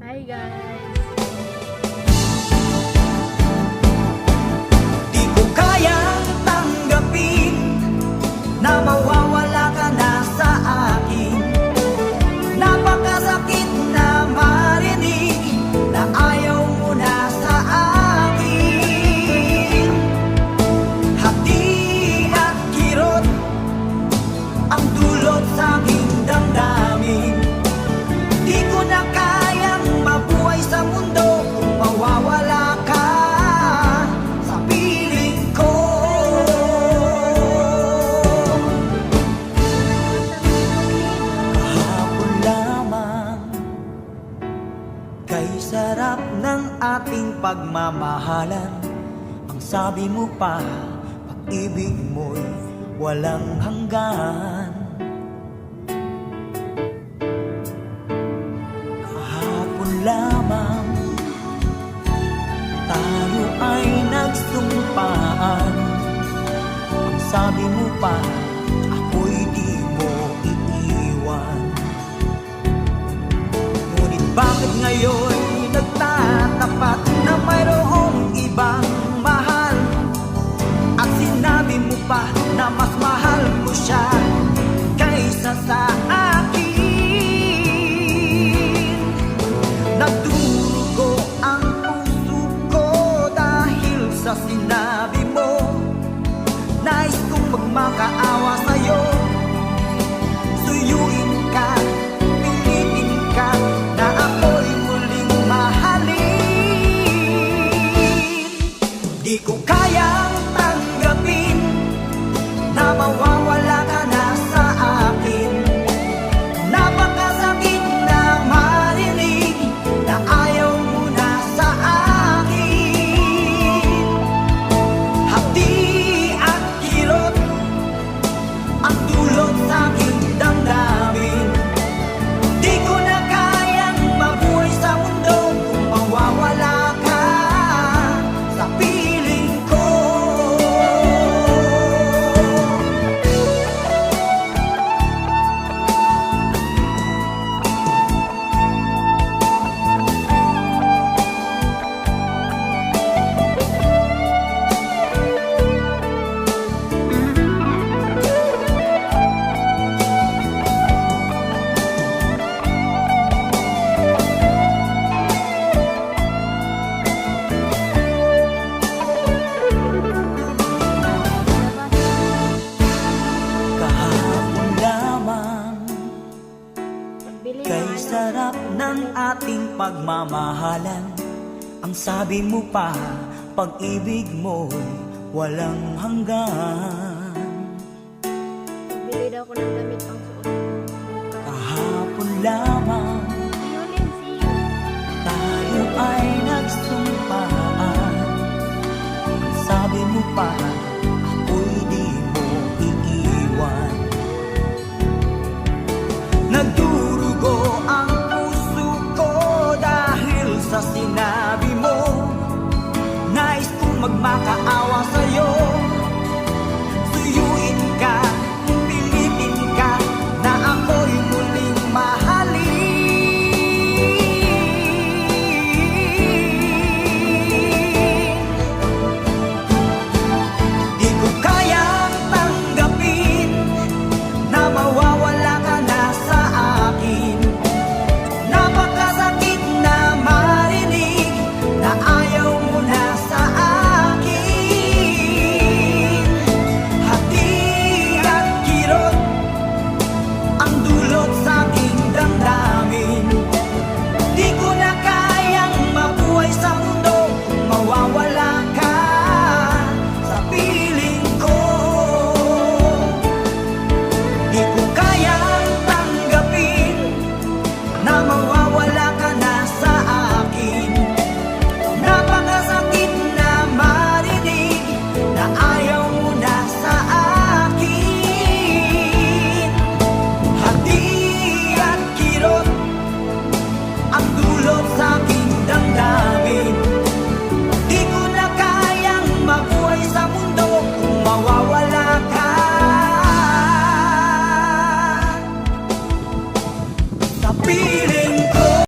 Hi guys! Di ko kayang tanggapin na mawawala ka na sa akin. Napakasakit na marinig na ayaw mo na sa akin. Hati at kirot ang dulot sa aking damdamin. Di ko na kayang mabuhay sa mundo kung mawawala ka sa piling ko. Kahapon lamang kay sarap ng ating pagmamahalan. Ang sabi mo pa, pag-ibig mo'y walang hanggan. Lamang tayo ay nagsumpaan. Ang sabi mo pa, ako'y di mo iiwan. Ngunit bakit ngayon nagtatapat na mayroong ibang mahal? At sinabi mo pa na mas mahal mo siya kaysa sa akin. Nagdurugo ang puso ko dahil sa sinabi mo. Nais kong magmakaawa sa'yo, suyuin ka, pilitin ka na ako'y muling mahalin. Di ko kayang tanggapin na mawawala ka na sa akin. Napakasakit na marinig na ayaw mo na sa akin. Hati at kirot ang dulot sa aking damdamin. Di ko na kayang mabuhay sa mundo kung mawawala ka sa piling ko. Kahapon lamang Pagbili kay ng sarap ng ating pagmamahalan. Ang sabi mo pa, pag-ibig mo'y walang hanggan. Pagbili daw ko ng damit pang suot. Kahapon lamang See you, Lindsay! tayo ay nagsumpaan. Ang sabi mo pa, ako'y di mo iiwan.